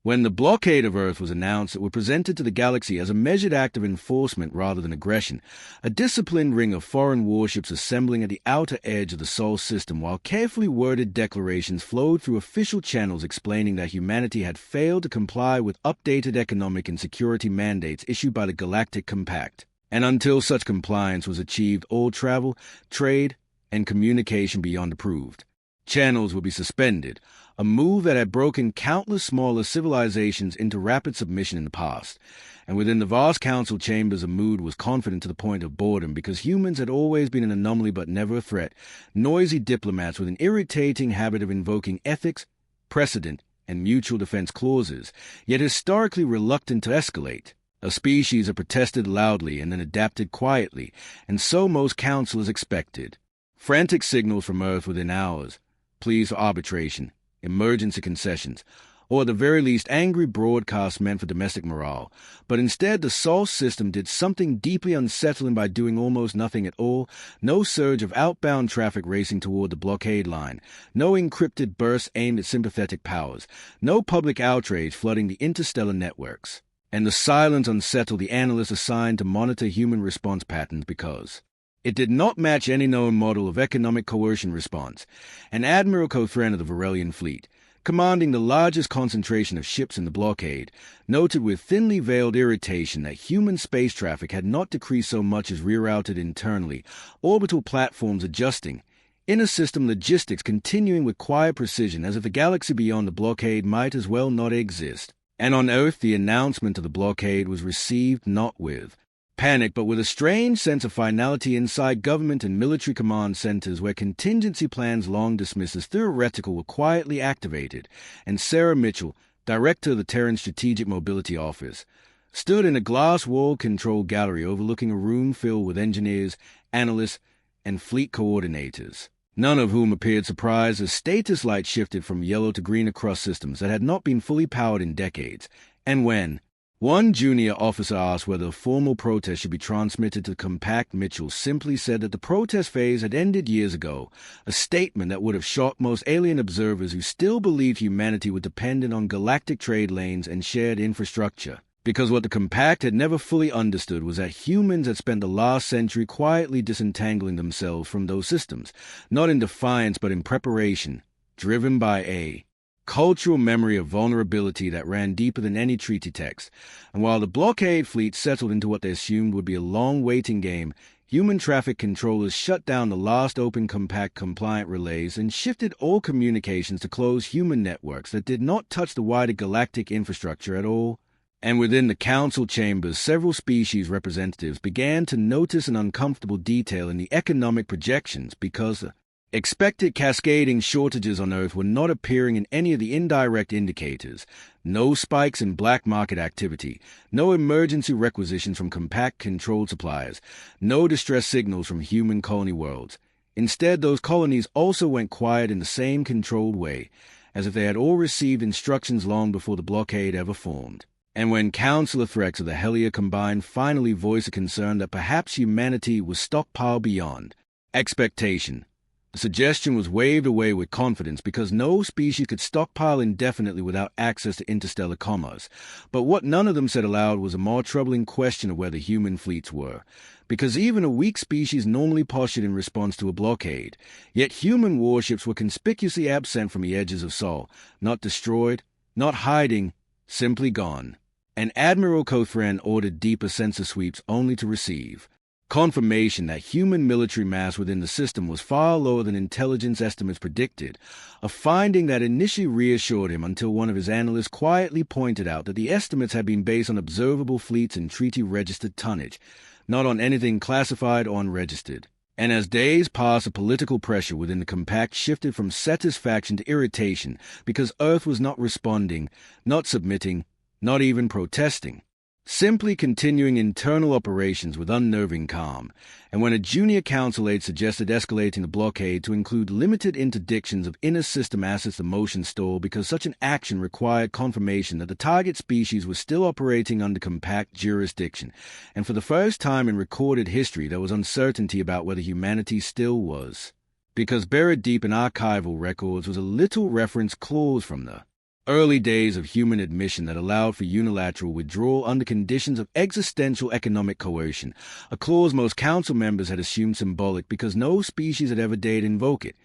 When the blockade of Earth was announced, it was presented to the galaxy as a measured act of enforcement rather than aggression, a disciplined ring of foreign warships assembling at the outer edge of the Sol system, while carefully worded declarations flowed through official channels explaining that humanity had failed to comply with updated economic and security mandates issued by the Galactic Compact. And until such compliance was achieved, all travel, trade, and communication beyond approved channels would be suspended, a move that had broken countless smaller civilizations into rapid submission in the past. And within the vast council chambers, a mood was confident to the point of boredom, because humans had always been an anomaly but never a threat, noisy diplomats with an irritating habit of invoking ethics, precedent, and mutual defense clauses, yet historically reluctant to escalate. A species that protested loudly and then adapted quietly, and so most councilors expected. Frantic signals from Earth within hours, pleas for arbitration, emergency concessions, or at the very least angry broadcasts meant for domestic morale. But instead, the Sol system did something deeply unsettling by doing almost nothing at all. No surge of outbound traffic racing toward the blockade line, no encrypted bursts aimed at sympathetic powers, no public outrage flooding the interstellar networks. And the silence unsettled the analysts assigned to monitor human response patterns, because it did not match any known model of economic coercion response. And Admiral Cothran of the Varelian fleet, commanding the largest concentration of ships in the blockade, noted with thinly veiled irritation that human space traffic had not decreased so much as rerouted internally, orbital platforms adjusting, inner system logistics continuing with quiet precision, as if the galaxy beyond the blockade might as well not exist. And on Earth, the announcement of the blockade was received not with panic, but with a strange sense of finality inside government and military command centers, where contingency plans long dismissed as theoretical were quietly activated. And Sarah Mitchell, director of the Terran Strategic Mobility Office, stood in a glass-wall control gallery overlooking a room filled with engineers, analysts, and fleet coordinators, none of whom appeared surprised as status lights shifted from yellow to green across systems that had not been fully powered in decades. And when one junior officer asked whether a formal protest should be transmitted to the Compact, Mitchell simply said that the protest phase had ended years ago, a statement that would have shocked most alien observers who still believed humanity was dependent on galactic trade lanes and shared infrastructure. Because what the Compact had never fully understood was that humans had spent the last century quietly disentangling themselves from those systems, not in defiance but in preparation, driven by a cultural memory of vulnerability that ran deeper than any treaty text. And while the blockade fleet settled into what they assumed would be a long waiting game, human traffic controllers shut down the last open Compact compliant relays and shifted all communications to close human networks that did not touch the wider galactic infrastructure at all. And within the council chambers, several species representatives began to notice an uncomfortable detail in the economic projections, because expected cascading shortages on Earth were not appearing in any of the indirect indicators. No spikes in black market activity, no emergency requisitions from Compact-controlled suppliers, no distress signals from human colony worlds. Instead, those colonies also went quiet in the same controlled way, as if they had all received instructions long before the blockade ever formed. And when Councillor Threx of the Hellier Combined finally voiced a concern that perhaps humanity was stockpiled beyond expectation, the suggestion was waved away with confidence, because no species could stockpile indefinitely without access to interstellar commerce. But what none of them said aloud was a more troubling question of where the human fleets were, because even a weak species normally postured in response to a blockade. Yet human warships were conspicuously absent from the edges of Sol, not destroyed, not hiding, simply gone. And Admiral Cothran ordered deeper sensor sweeps only to receive confirmation that human military mass within the system was far lower than intelligence estimates predicted, a finding that initially reassured him until one of his analysts quietly pointed out that the estimates had been based on observable fleets and treaty-registered tonnage, not on anything classified or unregistered. And as days passed, the political pressure within the Compact shifted from satisfaction to irritation, because Earth was not responding, not submitting, not even protesting, simply continuing internal operations with unnerving calm. And when a junior council aide suggested escalating the blockade to include limited interdictions of inner system assets, the motion stalled, because such an action required confirmation that the target species was still operating under Compact jurisdiction. And for the first time in recorded history, there was uncertainty about whether humanity still was, because buried deep in archival records was a little reference clause from the Early days of human admission that allowed for unilateral withdrawal under conditions of existential economic coercion, a clause most council members had assumed symbolic because no species had ever dared invoke it.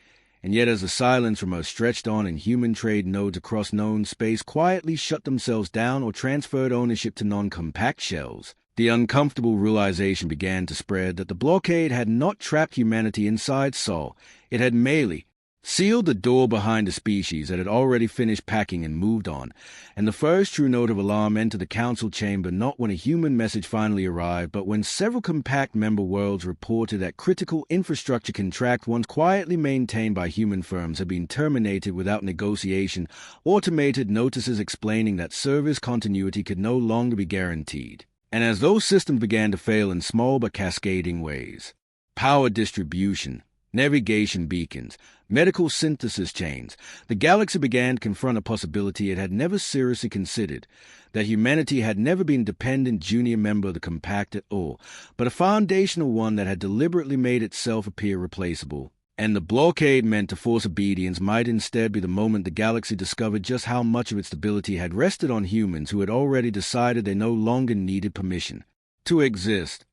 And yet as the silence rumors stretched on and human trade nodes across known space quietly shut themselves down or transferred ownership to non-compact shells, the uncomfortable realization began to spread that the blockade had not trapped humanity inside Sol. It had merely sealed the door behind a species that had already finished packing and moved on, and the first true note of alarm entered the council chamber not when a human message finally arrived, but when several compact member worlds reported that critical infrastructure contract once quietly maintained by human firms had been terminated without negotiation, automated notices explaining that service continuity could no longer be guaranteed. And as those systems began to fail in small but cascading ways, power distribution, navigation beacons, medical synthesis chains, the galaxy began to confront a possibility it had never seriously considered, that humanity had never been a dependent junior member of the Compact at all, but a foundational one that had deliberately made itself appear replaceable. And the blockade meant to force obedience might instead be the moment the galaxy discovered just how much of its stability had rested on humans who had already decided they no longer needed permission to exist.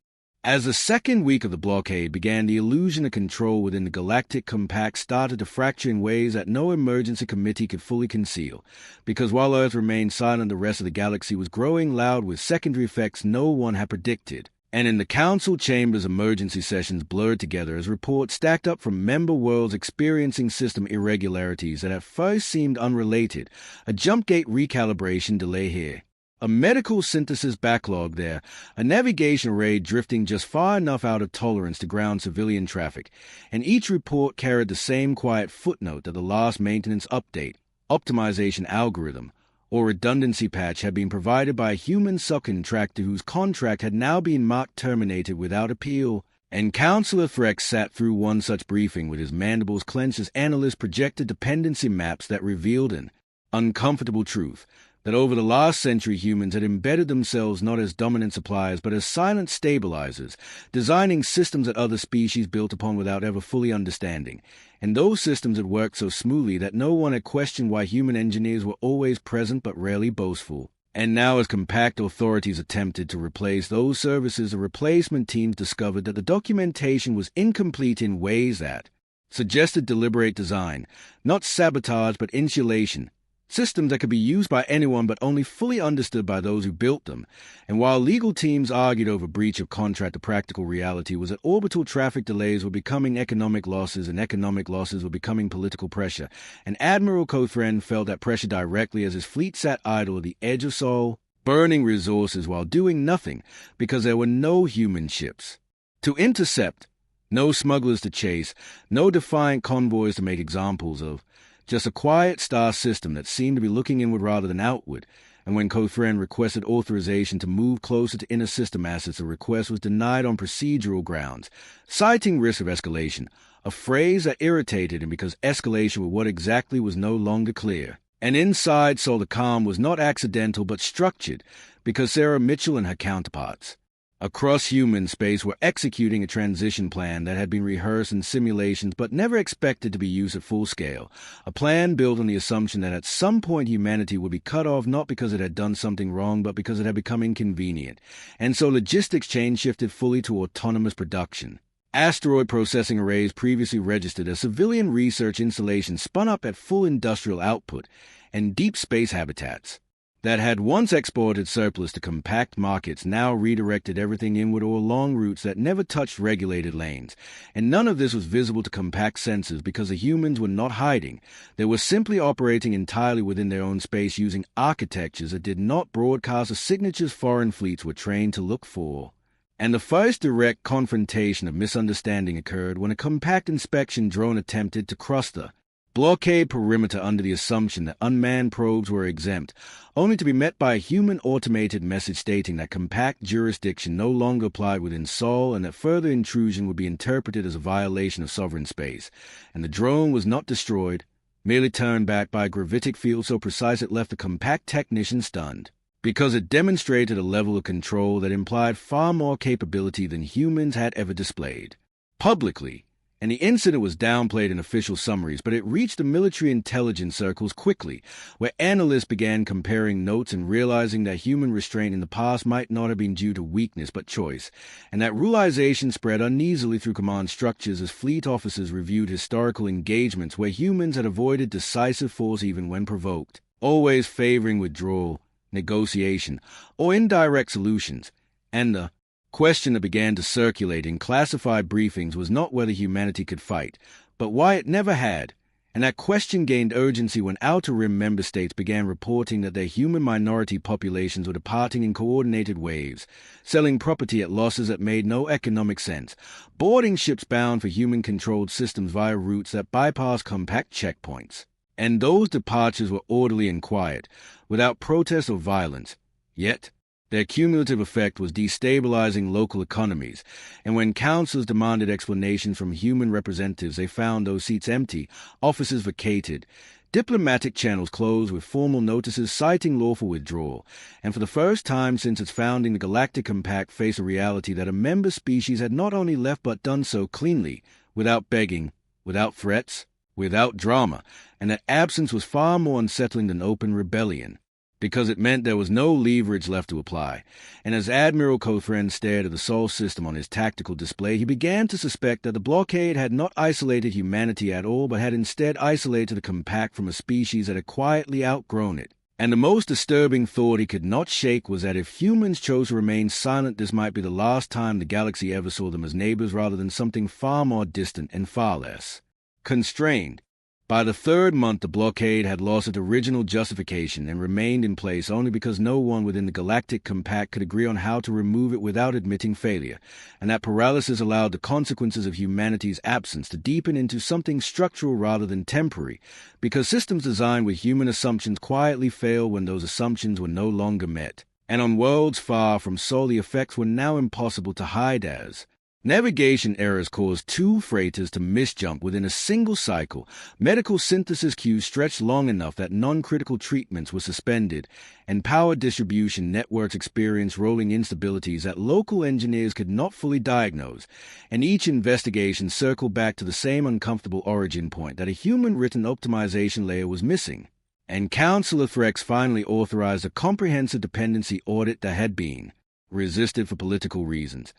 As the second week of the blockade began, the illusion of control within the Galactic Compact started to fracture in ways that no emergency committee could fully conceal, because while Earth remained silent, the rest of the galaxy was growing loud with secondary effects no one had predicted. And in the council chambers, emergency sessions blurred together as reports stacked up from member worlds experiencing system irregularities that at first seemed unrelated, a jump gate recalibration delay here, a medical synthesis backlog there, a navigation raid drifting just far enough out of tolerance to ground civilian traffic, and each report carried the same quiet footnote that the last maintenance update, optimization algorithm, or redundancy patch had been provided by a human subcontractor whose contract had now been marked terminated without appeal. And Councillor Threx sat through one such briefing with his mandibles clenched as analysts projected dependency maps that revealed an uncomfortable truth, that over the last century humans had embedded themselves not as dominant suppliers but as silent stabilizers, designing systems that other species built upon without ever fully understanding. And those systems had worked so smoothly that no one had questioned why human engineers were always present but rarely boastful. And now as compact authorities attempted to replace those services, the replacement teams discovered that the documentation was incomplete in ways that suggested deliberate design, not sabotage but insulation, systems that could be used by anyone but only fully understood by those who built them. And while legal teams argued over breach of contract, the practical reality was that orbital traffic delays were becoming economic losses, and economic losses were becoming political pressure. And Admiral Cothran felt that pressure directly as his fleet sat idle at the edge of Sol, burning resources while doing nothing because there were no human ships to intercept, no smugglers to chase, no defiant convoys to make examples of, just a quiet star system that seemed to be looking inward rather than outward. And when Cothran requested authorization to move closer to inner system assets, the request was denied on procedural grounds, citing risk of escalation, a phrase that irritated him because escalation with what exactly was no longer clear. And inside Sol, the calm was not accidental but structured, because Sarah Mitchell and her counterparts across human space were executing a transition plan that had been rehearsed in simulations but never expected to be used at full scale, a plan built on the assumption that at some point humanity would be cut off not because it had done something wrong but because it had become inconvenient, and so logistics chain shifted fully to autonomous production. Asteroid processing arrays previously registered as civilian research installations spun up at full industrial output, and deep space habitats that had once exported surplus to compact markets now redirected everything inward or along routes that never touched regulated lanes. And none of this was visible to compact sensors because the humans were not hiding. They were simply operating entirely within their own space using architectures that did not broadcast the signatures foreign fleets were trained to look for. And the first direct confrontation of misunderstanding occurred when a compact inspection drone attempted to cross the blockade perimeter under the assumption that unmanned probes were exempt, only to be met by a human automated message stating that compact jurisdiction no longer applied within Sol and that further intrusion would be interpreted as a violation of sovereign space. And the drone was not destroyed, merely turned back by a gravitic field so precise it left the compact technician stunned, because it demonstrated a level of control that implied far more capability than humans had ever displayed, publicly And the incident was downplayed in official summaries, but it reached the military intelligence circles quickly, where analysts began comparing notes and realizing that human restraint in the past might not have been due to weakness but choice, and that realization spread uneasily through command structures as fleet officers reviewed historical engagements where humans had avoided decisive force even when provoked, always favoring withdrawal, negotiation, or indirect solutions. And the question that began to circulate in classified briefings was not whether humanity could fight, but why it never had. And that question gained urgency when Outer Rim member states began reporting that their human minority populations were departing in coordinated waves, selling property at losses that made no economic sense, boarding ships bound for human-controlled systems via routes that bypassed compact checkpoints. And those departures were orderly and quiet, without protest or violence. Yet, their cumulative effect was destabilizing local economies, and when councils demanded explanations from human representatives, they found those seats empty, offices vacated, diplomatic channels closed with formal notices citing lawful withdrawal. And for the first time since its founding, the Galactic Compact faced a reality that a member species had not only left but done so cleanly, without begging, without threats, without drama, and that absence was far more unsettling than open rebellion, because it meant there was no leverage left to apply. And as Admiral Cothran stared at the Sol system on his tactical display, he began to suspect that the blockade had not isolated humanity at all, but had instead isolated the compact from a species that had quietly outgrown it. And the most disturbing thought he could not shake was that if humans chose to remain silent, this might be the last time the galaxy ever saw them as neighbors rather than something far more distant and far less constrained. By the third month, the blockade had lost its original justification and remained in place only because no one within the Galactic Compact could agree on how to remove it without admitting failure, and that paralysis allowed the consequences of humanity's absence to deepen into something structural rather than temporary, because systems designed with human assumptions quietly fail when those assumptions were no longer met. And on worlds far from Sol, the effects were now impossible to hide as navigation errors caused 2 freighters to misjump within a single cycle, medical synthesis queues stretched long enough that non-critical treatments were suspended, and power distribution networks experienced rolling instabilities that local engineers could not fully diagnose, and each investigation circled back to the same uncomfortable origin point that a human-written optimization layer was missing. And Councilor Threx finally authorized a comprehensive dependency audit that had been resisted for political reasons,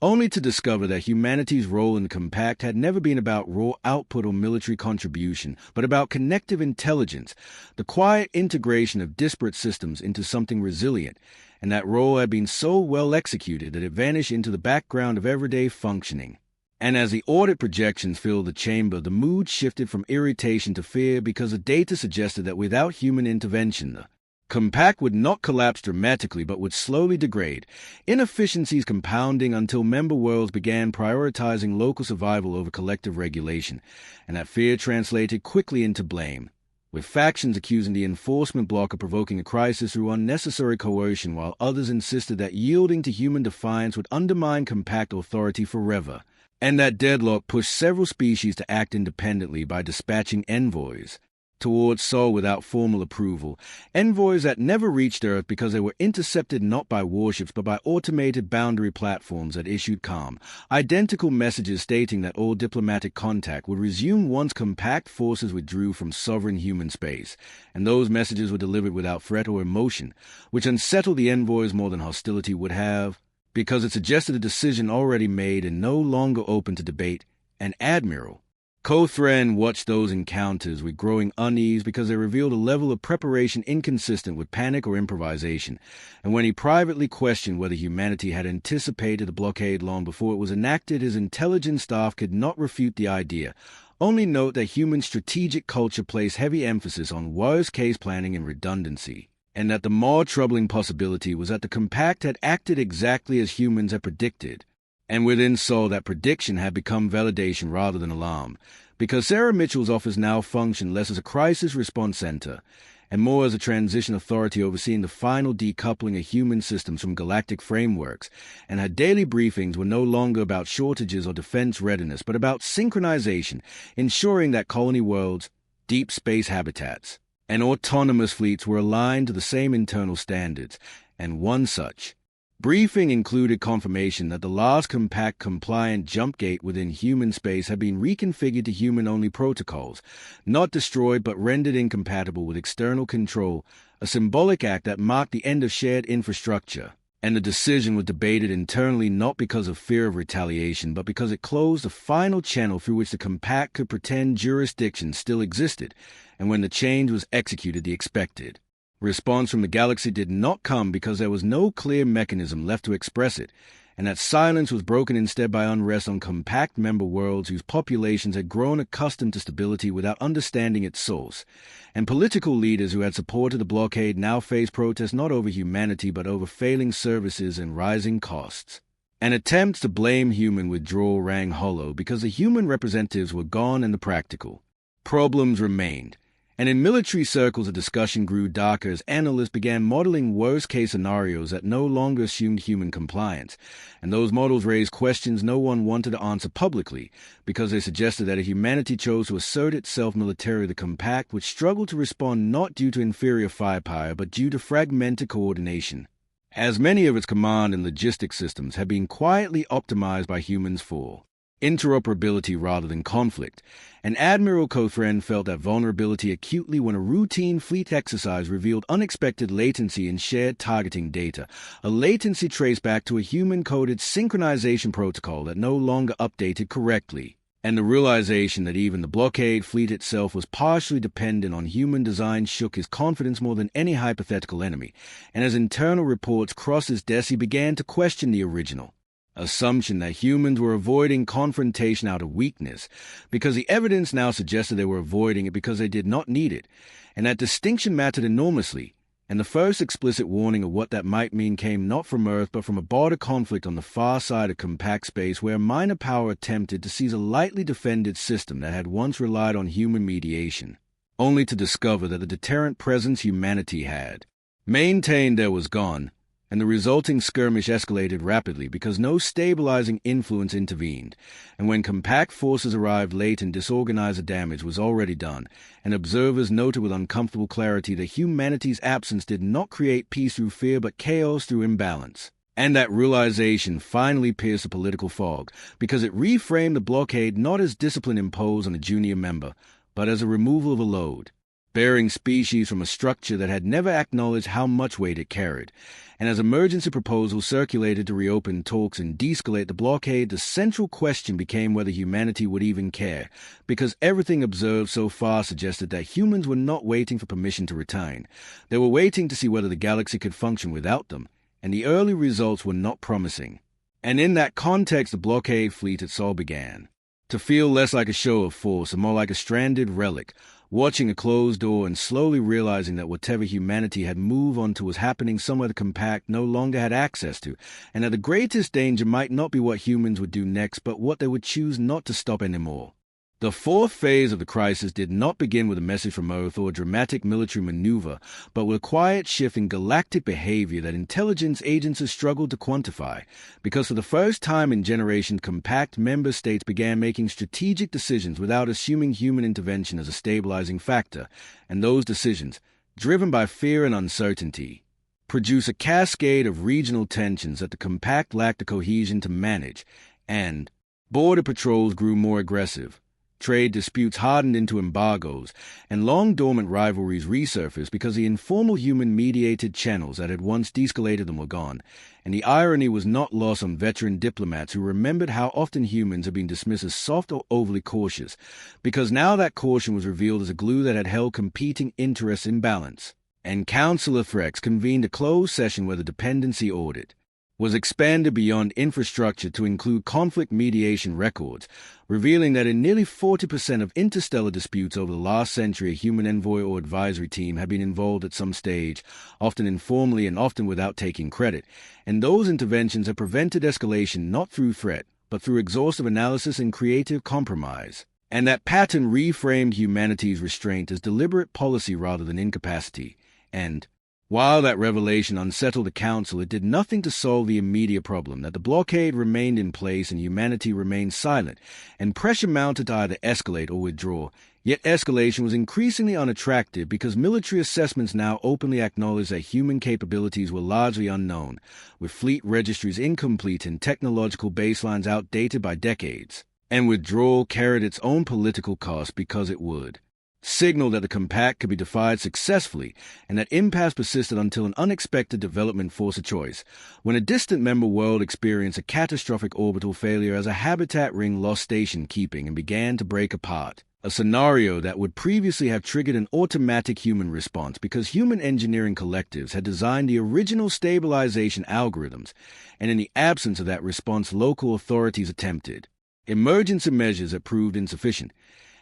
only to discover that humanity's role in the Compact had never been about raw output or military contribution, but about connective intelligence, the quiet integration of disparate systems into something resilient, and that role had been so well executed that it vanished into the background of everyday functioning. And as the audit projections filled the chamber, the mood shifted from irritation to fear because the data suggested that without human intervention, the Compact would not collapse dramatically but would slowly degrade, inefficiencies compounding until member worlds began prioritizing local survival over collective regulation, and that fear translated quickly into blame, with factions accusing the enforcement bloc of provoking a crisis through unnecessary coercion, while others insisted that yielding to human defiance would undermine Compact authority forever, and that deadlock pushed several species to act independently by dispatching envoys towards Sol without formal approval, envoys that never reached Earth because they were intercepted not by warships but by automated boundary platforms that issued calm, identical messages stating that all diplomatic contact would resume once Compact forces withdrew from sovereign human space, and those messages were delivered without threat or emotion, which unsettled the envoys more than hostility would have, because it suggested a decision already made and no longer open to debate. And Admiral Cothran watched those encounters with growing unease because they revealed a level of preparation inconsistent with panic or improvisation, and when he privately questioned whether humanity had anticipated the blockade long before it was enacted, his intelligence staff could not refute the idea. Only note that human strategic culture placed heavy emphasis on worst-case planning and redundancy, and that the more troubling possibility was that the Compact had acted exactly as humans had predicted. And within Sol, that prediction had become validation rather than alarm, because Sarah Mitchell's office now functioned less as a crisis response center and more as a transition authority overseeing the final decoupling of human systems from galactic frameworks, and her daily briefings were no longer about shortages or defense readiness, but about synchronization, ensuring that colony worlds, deep space habitats, and autonomous fleets were aligned to the same internal standards, and one such Briefing included confirmation that the last compact-compliant jump gate within human space had been reconfigured to human-only protocols, not destroyed but rendered incompatible with external control, a symbolic act that marked the end of shared infrastructure. And the decision was debated internally not because of fear of retaliation, but because it closed the final channel through which the compact could pretend jurisdiction still existed, and when the change was executed, the expected response from the galaxy did not come because there was no clear mechanism left to express it, and that silence was broken instead by unrest on compact member worlds whose populations had grown accustomed to stability without understanding its source, and political leaders who had supported the blockade now faced protests not over humanity but over failing services and rising costs. And attempts to blame human withdrawal rang hollow because the human representatives were gone and the practical problems remained. And in military circles, the discussion grew darker as analysts began modeling worst-case scenarios that no longer assumed human compliance, and those models raised questions no one wanted to answer publicly, because they suggested that if humanity chose to assert itself militarily, the compact would struggle to respond not due to inferior firepower, but due to fragmented coordination, as many of its command and logistics systems had been quietly optimized by humans for interoperability rather than conflict, and Admiral Cothran felt that vulnerability acutely when a routine fleet exercise revealed unexpected latency in shared targeting data, a latency traced back to a human-coded synchronization protocol that no longer updated correctly, and the realization that even the blockade fleet itself was partially dependent on human design shook his confidence more than any hypothetical enemy, and as internal reports crossed his desk he began to question the original assumption that humans were avoiding confrontation out of weakness, because the evidence now suggested they were avoiding it because they did not need it, and that distinction mattered enormously, and the first explicit warning of what that might mean came not from Earth but from a broader conflict on the far side of compact space where a minor power attempted to seize a lightly defended system that had once relied on human mediation, only to discover that the deterrent presence humanity had maintained there was gone, and the resulting skirmish escalated rapidly because no stabilizing influence intervened, and when compact forces arrived late and disorganized, the damage was already done, and observers noted with uncomfortable clarity that humanity's absence did not create peace through fear but chaos through imbalance. And that realization finally pierced the political fog, because it reframed the blockade not as discipline imposed on a junior member, but as a removal of a load bearing species from a structure that had never acknowledged how much weight it carried, and as emergency proposals circulated to reopen talks and de-escalate the blockade, the central question became whether humanity would even care, because everything observed so far suggested that humans were not waiting for permission to return. They were waiting to see whether the galaxy could function without them, and the early results were not promising. And in that context, the blockade fleet itself began to feel less like a show of force and more like a stranded relic, watching a closed door and slowly realizing that whatever humanity had moved on to was happening somewhere the compact no longer had access to, and that the greatest danger might not be what humans would do next, but what they would choose not to stop anymore. The fourth phase of the crisis did not begin with a message from Earth or a dramatic military maneuver, but with a quiet shift in galactic behavior that intelligence agencies struggled to quantify, because for the first time in generations, compact member states began making strategic decisions without assuming human intervention as a stabilizing factor, and those decisions, driven by fear and uncertainty, produce a cascade of regional tensions that the compact lacked the cohesion to manage, and border patrols grew more aggressive. Trade disputes hardened into embargoes, and long-dormant rivalries resurfaced because the informal human-mediated channels that had once de-escalated them were gone, and the irony was not lost on veteran diplomats who remembered how often humans had been dismissed as soft or overly cautious, because now that caution was revealed as a glue that had held competing interests in balance. And Council of Threats convened a closed session where the dependency audit was expanded beyond infrastructure to include conflict mediation records, revealing that in nearly 40% of interstellar disputes over the last century, a human envoy or advisory team had been involved at some stage, often informally and often without taking credit, and those interventions had prevented escalation not through threat, but through exhaustive analysis and creative compromise. And that pattern reframed humanity's restraint as deliberate policy rather than incapacity, and While that revelation unsettled the Council, it did nothing to solve the immediate problem that the blockade remained in place and humanity remained silent, and pressure mounted to either escalate or withdraw. Yet escalation was increasingly unattractive because military assessments now openly acknowledged that human capabilities were largely unknown, with fleet registries incomplete and technological baselines outdated by decades. And withdrawal carried its own political cost because it would signal that the compact could be defied successfully, and that impasse persisted until an unexpected development forced a choice, when a distant member world experienced a catastrophic orbital failure as a habitat ring lost station keeping and began to break apart. A scenario that would previously have triggered an automatic human response because human engineering collectives had designed the original stabilization algorithms, and in the absence of that response, local authorities attempted emergency measures that proved insufficient.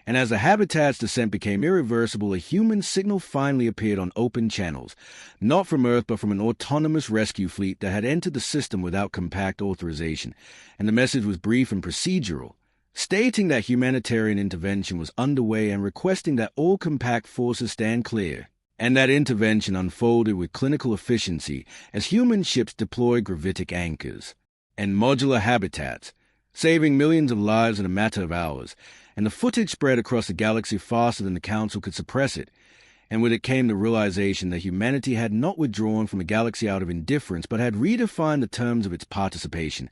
And as the habitat's descent became irreversible, a human signal finally appeared on open channels, not from Earth but from an autonomous rescue fleet that had entered the system without compact authorization, and the message was brief and procedural, stating that humanitarian intervention was underway and requesting that all compact forces stand clear. And that intervention unfolded with clinical efficiency as human ships deployed gravitic anchors and modular habitats, saving millions of lives in a matter of hours, and the footage spread across the galaxy faster than the Council could suppress it. And with it came the realization that humanity had not withdrawn from the galaxy out of indifference, but had redefined the terms of its participation,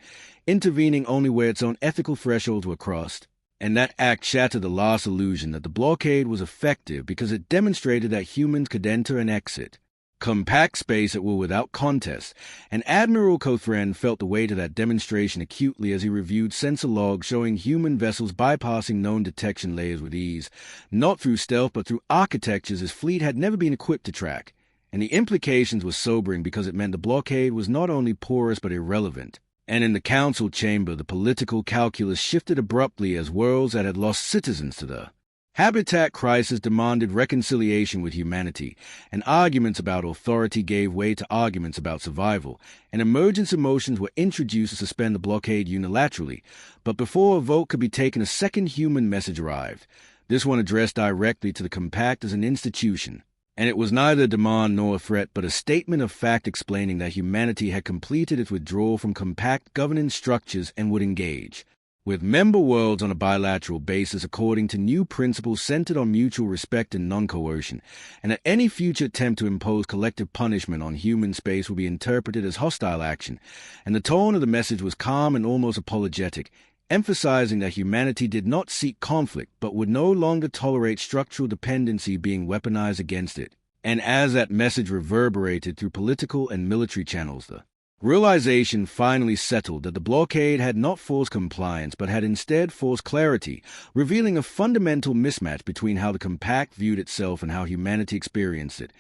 intervening only where its own ethical thresholds were crossed. And that act shattered the last illusion that the blockade was effective because it demonstrated that humans could enter and exit compact space at will without contest, and Admiral Cothran felt the weight of that demonstration acutely as he reviewed sensor logs showing human vessels bypassing known detection layers with ease, not through stealth but through architectures his fleet had never been equipped to track. And the implications were sobering because it meant the blockade was not only porous but irrelevant. And in the Council chamber, the political calculus shifted abruptly as worlds that had lost citizens to the habitat crisis demanded reconciliation with humanity, and arguments about authority gave way to arguments about survival, and emergence emotions were introduced to suspend the blockade unilaterally. But before a vote could be taken, a second human message arrived, this one addressed directly to the compact as an institution. And it was neither a demand nor a threat, but a statement of fact explaining that humanity had completed its withdrawal from compact governance structures and would engage with member worlds on a bilateral basis according to new principles centered on mutual respect and non-coercion, and that any future attempt to impose collective punishment on human space will be interpreted as hostile action. And the tone of the message was calm and almost apologetic, emphasizing that humanity did not seek conflict but would no longer tolerate structural dependency being weaponized against it. And as that message reverberated through political and military channels, the realization finally settled that the blockade had not forced compliance but had instead forced clarity, revealing a fundamental mismatch between how the compact viewed itself and how humanity experienced it.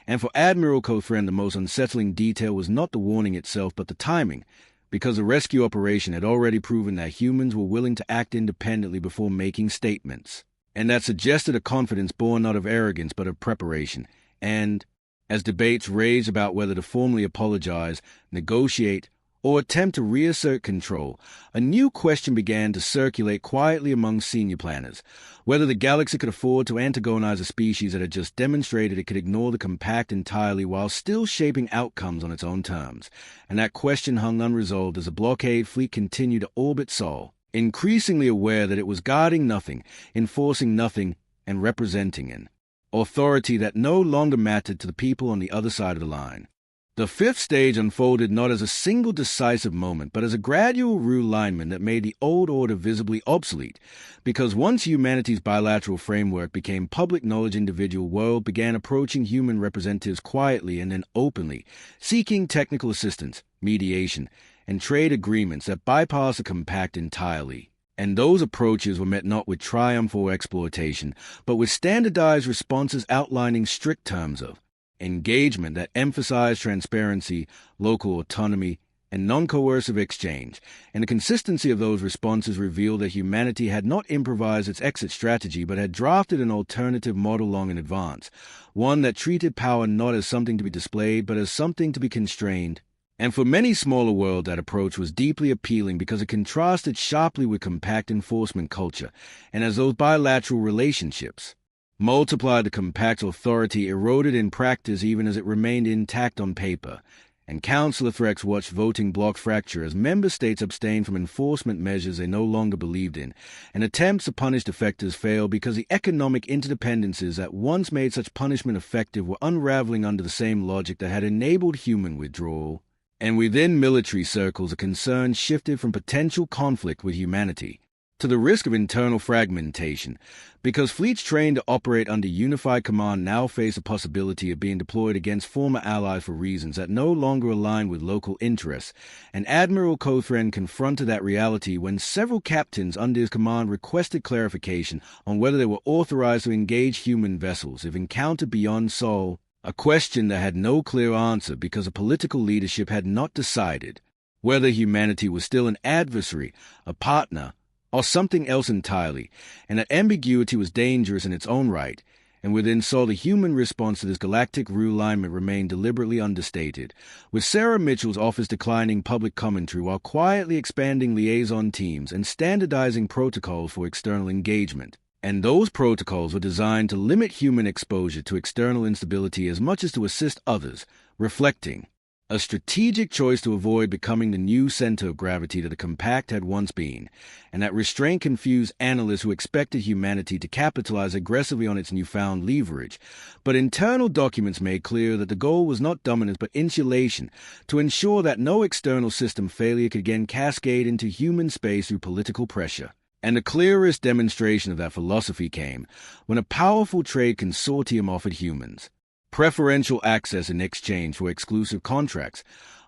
And for Admiral Cothran, the most unsettling detail was not the warning itself but the timing, because the rescue operation had already proven that humans were willing to act independently before making statements, and that suggested a confidence born not of arrogance but of preparation. And as debates raged about whether to formally apologize, negotiate, or attempt to reassert control, a new question began to circulate quietly among senior planners: whether the galaxy could afford to antagonize a species that had just demonstrated it could ignore the compact entirely while still shaping outcomes on its own terms. And that question hung unresolved as the blockade fleet continued to orbit Sol, increasingly aware that it was guarding nothing, enforcing nothing, and representing an authority that no longer mattered to the people on the other side of the line. The fifth stage unfolded not as a single decisive moment, but as a gradual realignment that made the old order visibly obsolete, because once humanity's bilateral framework became public knowledge, individual world began approaching human representatives quietly and then openly, seeking technical assistance, mediation, and trade agreements that bypassed the compact entirely. And those approaches were met not with triumph or exploitation, but with standardized responses outlining strict terms of engagement that emphasized transparency, local autonomy, and non-coercive exchange. And the consistency of those responses revealed that humanity had not improvised its exit strategy, but had drafted an alternative model long in advance, one that treated power not as something to be displayed, but as something to be constrained. And for many smaller worlds, that approach was deeply appealing because it contrasted sharply with compact enforcement culture, and as those bilateral relationships multiplied the compact's authority, eroded in practice even as it remained intact on paper, and Councillor Threx watched voting bloc fracture as member states abstained from enforcement measures they no longer believed in, and attempts to punish defectors failed because the economic interdependencies that once made such punishment effective were unraveling under the same logic that had enabled human withdrawal. And within military circles, a concern shifted from potential conflict with humanity to the risk of internal fragmentation, because fleets trained to operate under unified command now face the possibility of being deployed against former allies for reasons that no longer align with local interests, and Admiral Cothran confronted that reality when several captains under his command requested clarification on whether they were authorized to engage human vessels if encountered beyond Sol, a question that had no clear answer because the political leadership had not decided whether humanity was still an adversary, a partner, or something else entirely, and that ambiguity was dangerous in its own right, and within Sol the human response to this galactic realignment remained deliberately understated, with Sarah Mitchell's office declining public commentary while quietly expanding liaison teams and standardizing protocols for external engagement. And those protocols were designed to limit human exposure to external instability as much as to assist others, reflecting a strategic choice to avoid becoming the new center of gravity that the compact had once been, and that restraint confused analysts who expected humanity to capitalize aggressively on its newfound leverage. But internal documents made clear that the goal was not dominance but insulation, to ensure that no external system failure could again cascade into human space through political pressure. And the clearest demonstration of that philosophy came when a powerful trade consortium offered humans preferential access in exchange for exclusive contracts,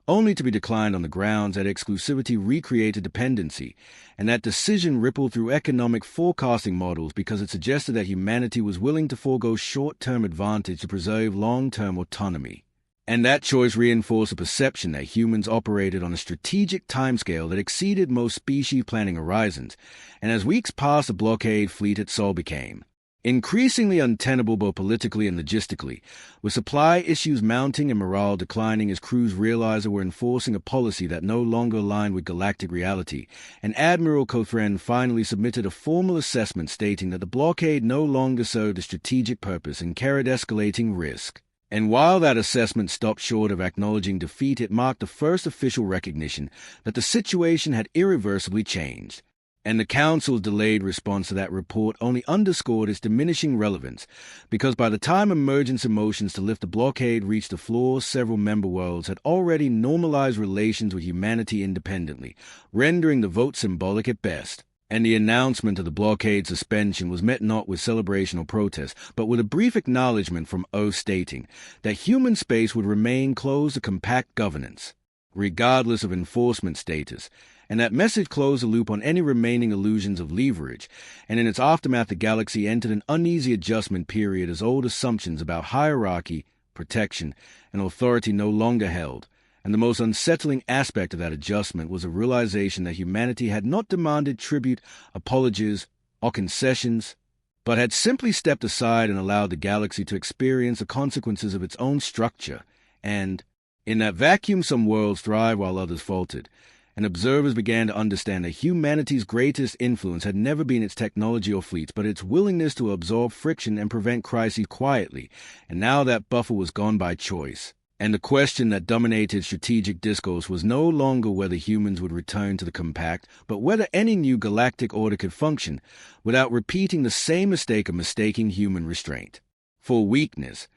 only to be declined on the grounds that exclusivity recreated dependency, and that decision rippled through economic forecasting models because it suggested that humanity was willing to forego short-term advantage to preserve long-term autonomy. And that choice reinforced the perception that humans operated on a strategic timescale that exceeded most species planning horizons, and as weeks passed, the blockade fleet at Sol became increasingly untenable both politically and logistically, with supply issues mounting and morale declining as crews realized they were enforcing a policy that no longer aligned with galactic reality, and Admiral Cothran finally submitted a formal assessment stating that the blockade no longer served a strategic purpose and carried escalating risk. And while that assessment stopped short of acknowledging defeat, it marked the first official recognition that the situation had irreversibly changed. And the Council's delayed response to that report only underscored its diminishing relevance, because by the time emergency motions to lift the blockade reached the floor, several member worlds had already normalized relations with humanity independently, rendering the vote symbolic at best. And the announcement of the blockade suspension was met not with celebration or protest, but with a brief acknowledgement from Earth stating that human space would remain closed to compact governance, regardless of enforcement status, and that message closed the loop on any remaining illusions of leverage, and in its aftermath the galaxy entered an uneasy adjustment period as old assumptions about hierarchy, protection, and authority no longer held, and the most unsettling aspect of that adjustment was a realization that humanity had not demanded tribute, apologies, or concessions, but had simply stepped aside and allowed the galaxy to experience the consequences of its own structure, and in that vacuum some worlds thrived while others faltered, and observers began to understand that humanity's greatest influence had never been its technology or fleets, but its willingness to absorb friction and prevent crises quietly, and now that buffer was gone by choice. And the question that dominated strategic discourse was no longer whether humans would return to the compact, but whether any new galactic order could function without repeating the same mistake of mistaking human restraint for weakness.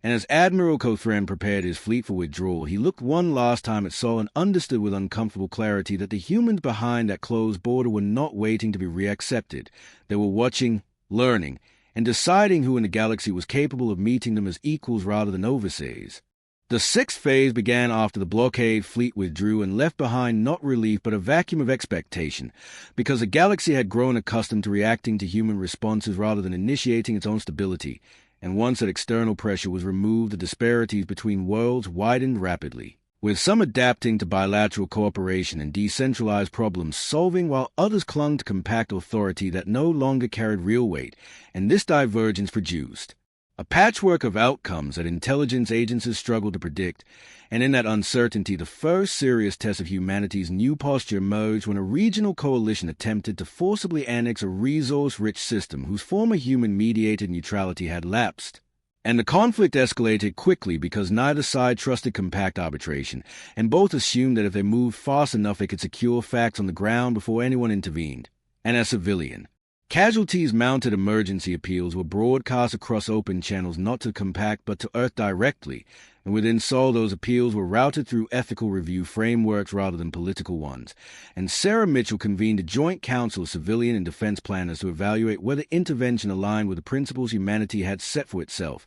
And as Admiral Cothran prepared his fleet for withdrawal, he looked one last time at Sol and understood with uncomfortable clarity that the humans behind that closed border were not waiting to be reaccepted. They were watching, learning, and deciding who in the galaxy was capable of meeting them as equals rather than overseers. The sixth phase began after the blockade fleet withdrew and left behind not relief but a vacuum of expectation, because the galaxy had grown accustomed to reacting to human responses rather than initiating its own stability. And once that external pressure was removed, the disparities between worlds widened rapidly, with some adapting to bilateral cooperation and decentralized problem-solving while others clung to compact authority that no longer carried real weight, and this divergence produced A patchwork of outcomes that intelligence agencies struggle to predict, and in that uncertainty, the first serious test of humanity's new posture emerged when a regional coalition attempted to forcibly annex a resource-rich system whose former human-mediated neutrality had lapsed. And the conflict escalated quickly because neither side trusted compact arbitration, and both assumed that if they moved fast enough they could secure facts on the ground before anyone intervened. And as civilian, casualties mounted emergency appeals were broadcast across open channels not to compact but to Earth directly, and within Sol those appeals were routed through ethical review frameworks rather than political ones. And Sarah Mitchell convened a joint council of civilian and defense planners to evaluate whether intervention aligned with the principles humanity had set for itself,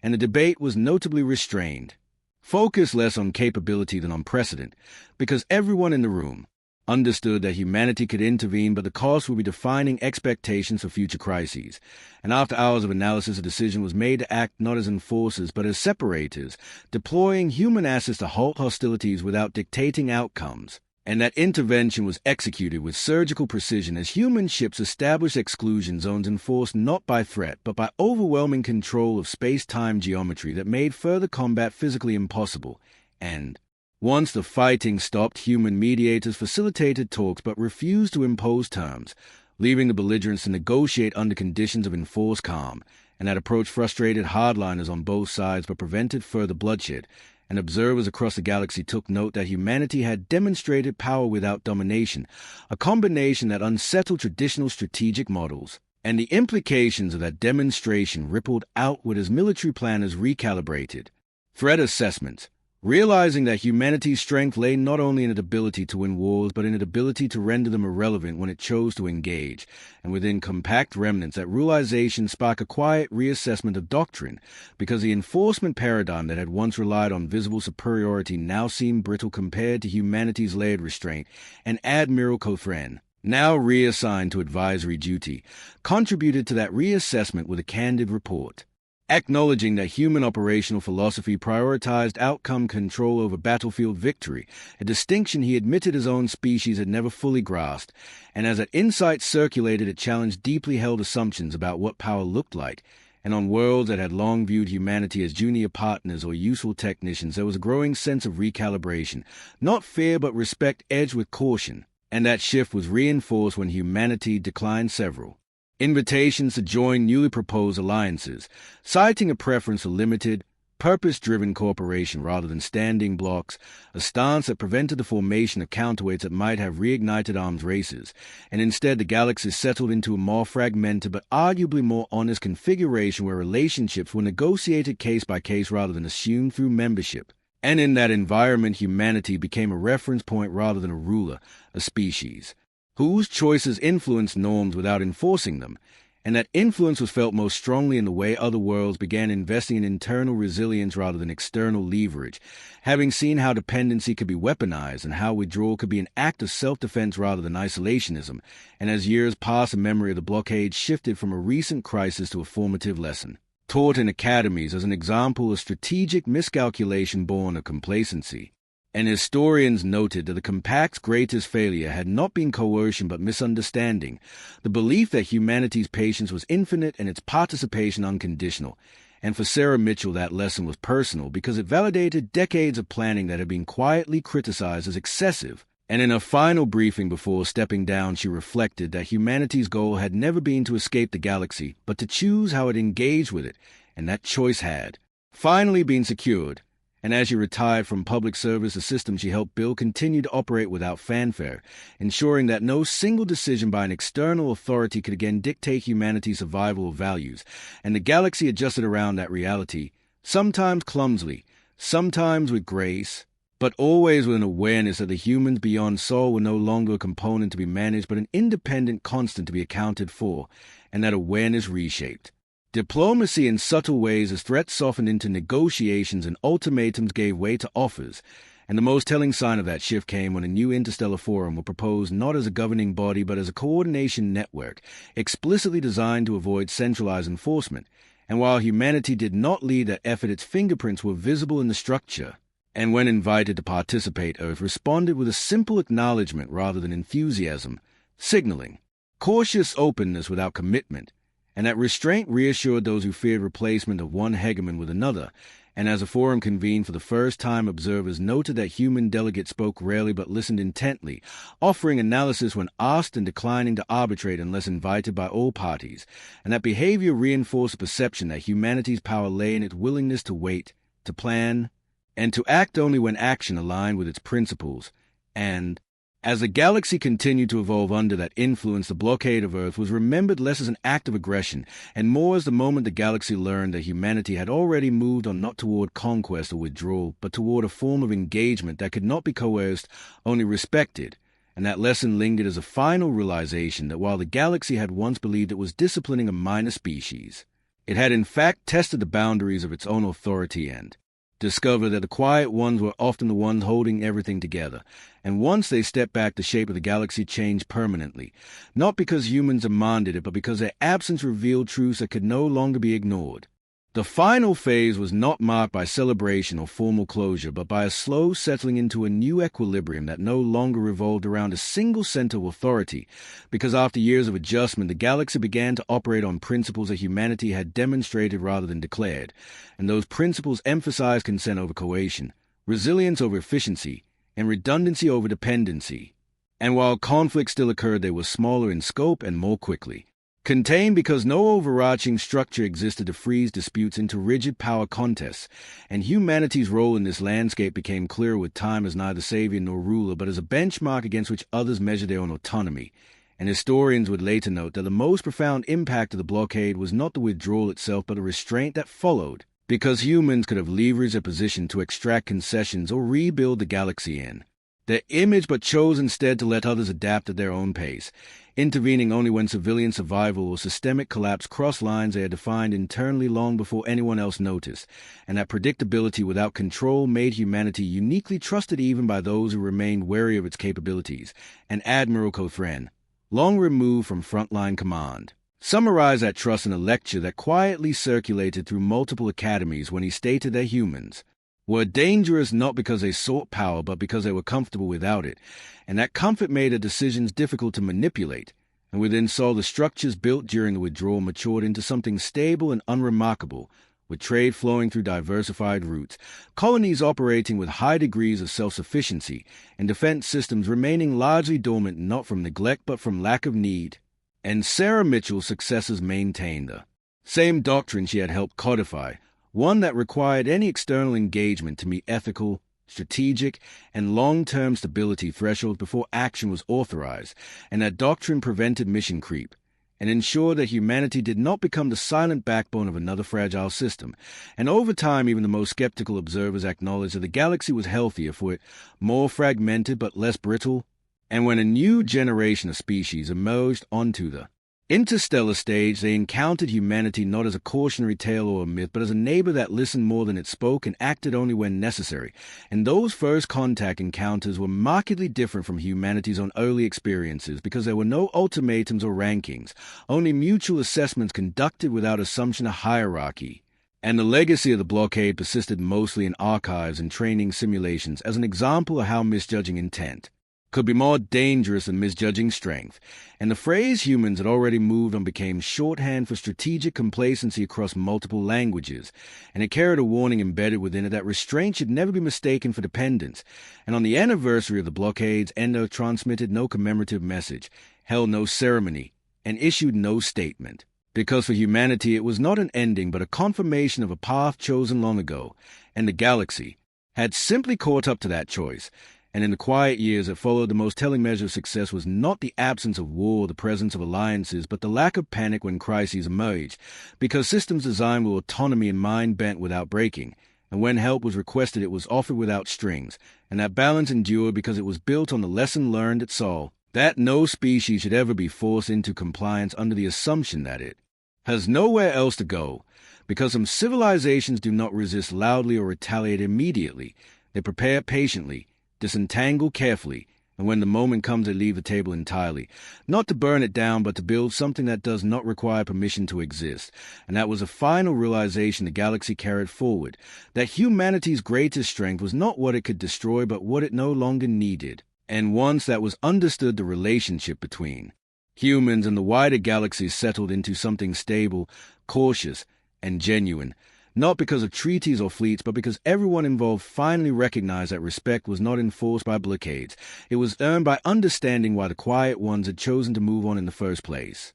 and the debate was notably restrained. Focused less on capability than on precedent, because everyone in the room understood that humanity could intervene, but the cost would be defining expectations for future crises. And after hours of analysis, a decision was made to act not as enforcers, but as separators, deploying human assets to halt hostilities without dictating outcomes. And that intervention was executed with surgical precision as human ships established exclusion zones enforced not by threat, but by overwhelming control of space-time geometry that made further combat physically impossible. And once the fighting stopped, human mediators facilitated talks but refused to impose terms, leaving the belligerents to negotiate under conditions of enforced calm, and that approach frustrated hardliners on both sides but prevented further bloodshed, and observers across the galaxy took note that humanity had demonstrated power without domination, a combination that unsettled traditional strategic models. And the implications of that demonstration rippled outward as military planners recalibrated threat assessments, realizing that humanity's strength lay not only in its ability to win wars, but in its ability to render them irrelevant when it chose to engage, and within compact remnants that realization sparked a quiet reassessment of doctrine, because the enforcement paradigm that had once relied on visible superiority now seemed brittle compared to humanity's layered restraint, and Admiral Cothran, now reassigned to advisory duty, contributed to that reassessment with a candid report, acknowledging that human operational philosophy prioritized outcome control over battlefield victory, a distinction he admitted his own species had never fully grasped, and as that insight circulated it challenged deeply held assumptions about what power looked like, and on worlds that had long viewed humanity as junior partners or useful technicians there was a growing sense of recalibration, not fear but respect edged with caution, and that shift was reinforced when humanity declined several invitations to join newly proposed alliances, citing a preference for limited, purpose-driven cooperation rather than standing blocks, a stance that prevented the formation of counterweights that might have reignited arms races, and instead the galaxy settled into a more fragmented but arguably more honest configuration where relationships were negotiated case by case rather than assumed through membership. And in that environment, humanity became a reference point rather than a ruler, a species whose choices influenced norms without enforcing them, and that influence was felt most strongly in the way other worlds began investing in internal resilience rather than external leverage, having seen how dependency could be weaponized and how withdrawal could be an act of self-defense rather than isolationism, and as years passed the memory of the blockade shifted from a recent crisis to a formative lesson, taught in academies as an example of strategic miscalculation born of complacency. And historians noted that the compact's greatest failure had not been coercion but misunderstanding, the belief that humanity's patience was infinite and its participation unconditional. And for Sarah Mitchell that lesson was personal because it validated decades of planning that had been quietly criticized as excessive. And in a final briefing before stepping down, she reflected that humanity's goal had never been to escape the galaxy, but to choose how it engaged with it, and that choice had finally been secured. And as she retired from public service, the system she helped build continued to operate without fanfare, ensuring that no single decision by an external authority could again dictate humanity's survival or values, and the galaxy adjusted around that reality, sometimes clumsily, sometimes with grace, but always with an awareness that the humans beyond Sol were no longer a component to be managed but an independent constant to be accounted for, and that awareness reshaped diplomacy in subtle ways as threats softened into negotiations and ultimatums gave way to offers, and the most telling sign of that shift came when a new interstellar forum was proposed not as a governing body but as a coordination network, explicitly designed to avoid centralized enforcement, and while humanity did not lead that effort its fingerprints were visible in the structure, and when invited to participate Earth responded with a simple acknowledgement rather than enthusiasm, signaling cautious openness without commitment, and that restraint reassured those who feared replacement of one hegemon with another. And as a forum convened for the first time, observers noted that human delegates spoke rarely but listened intently, offering analysis when asked and declining to arbitrate unless invited by all parties, and that behavior reinforced the perception that humanity's power lay in its willingness to wait, to plan, and to act only when action aligned with its principles. And as the galaxy continued to evolve under that influence, the blockade of Earth was remembered less as an act of aggression and more as the moment the galaxy learned that humanity had already moved on not toward conquest or withdrawal, but toward a form of engagement that could not be coerced, only respected. And that lesson lingered as a final realization that while the galaxy had once believed it was disciplining a minor species, it had in fact tested the boundaries of its own authority and discovered that the quiet ones were often the ones holding everything together, and once they stepped back, the shape of the galaxy changed permanently, not because humans demanded it, but because their absence revealed truths that could no longer be ignored. The final phase was not marked by celebration or formal closure, but by a slow settling into a new equilibrium that no longer revolved around a single center of authority, because after years of adjustment, the galaxy began to operate on principles that humanity had demonstrated rather than declared, and those principles emphasized consent over coercion, resilience over efficiency, and redundancy over dependency. And while conflicts still occurred, they were smaller in scope and more quickly contained, because no overarching structure existed to freeze disputes into rigid power contests, and humanity's role in this landscape became clearer with time as neither savior nor ruler, but as a benchmark against which others measured their own autonomy. And historians would later note that the most profound impact of the blockade was not the withdrawal itself, but a restraint that followed, because humans could have leveraged their position to extract concessions or rebuild the galaxy in their image, but chose instead to let others adapt at their own pace, intervening only when civilian survival or systemic collapse crossed lines they had defined internally long before anyone else noticed. And that predictability without control made humanity uniquely trusted even by those who remained wary of its capabilities. And Admiral Cothran, long removed from frontline command, summarized that trust in a lecture that quietly circulated through multiple academies when he stated that humans were dangerous not because they sought power, but because they were comfortable without it, and that comfort made their decisions difficult to manipulate, and within saw the structures built during the withdrawal matured into something stable and unremarkable, with trade flowing through diversified routes, colonies operating with high degrees of self-sufficiency, and defense systems remaining largely dormant not from neglect but from lack of need. And Sarah Mitchell's successors maintained the same doctrine she had helped codify, one that required any external engagement to meet ethical, strategic, and long-term stability thresholds before action was authorized, and that doctrine prevented mission creep, and ensured that humanity did not become the silent backbone of another fragile system. And over time, even the most skeptical observers acknowledged that the galaxy was healthier for it, more fragmented but less brittle, and when a new generation of species emerged onto the interstellar stage, they encountered humanity not as a cautionary tale or a myth, but as a neighbor that listened more than it spoke and acted only when necessary. And those first contact encounters were markedly different from humanity's own early experiences, because there were no ultimatums or rankings, only mutual assessments conducted without assumption of hierarchy. And the legacy of the blockade persisted mostly in archives and training simulations as an example of how misjudging intent could be more dangerous than misjudging strength, and the phrase humans had already moved on became shorthand for strategic complacency across multiple languages, and it carried a warning embedded within it that restraint should never be mistaken for dependence. And on the anniversary of the blockade's Endo transmitted no commemorative message, held no ceremony, and issued no statement, because for humanity it was not an ending but a confirmation of a path chosen long ago, and the galaxy had simply caught up to that choice. And in the quiet years that followed, the most telling measure of success was not the absence of war or the presence of alliances, but the lack of panic when crises emerged, because systems designed with autonomy and mind bent without breaking, and when help was requested it was offered without strings, and that balance endured because it was built on the lesson learned at Sol, that no species should ever be forced into compliance under the assumption that it has nowhere else to go, because some civilizations do not resist loudly or retaliate immediately. They prepare patiently, disentangle carefully, and when the moment comes they leave the table entirely, not to burn it down but to build something that does not require permission to exist. And that was a final realization the galaxy carried forward, that humanity's greatest strength was not what it could destroy but what it no longer needed. And once that was understood, the relationship between Humans and the wider galaxy settled into something stable, cautious, and genuine, not because of treaties or fleets, but because everyone involved finally recognized that respect was not enforced by blockades. It was earned by understanding why the Quiet Ones had chosen to move on in the first place.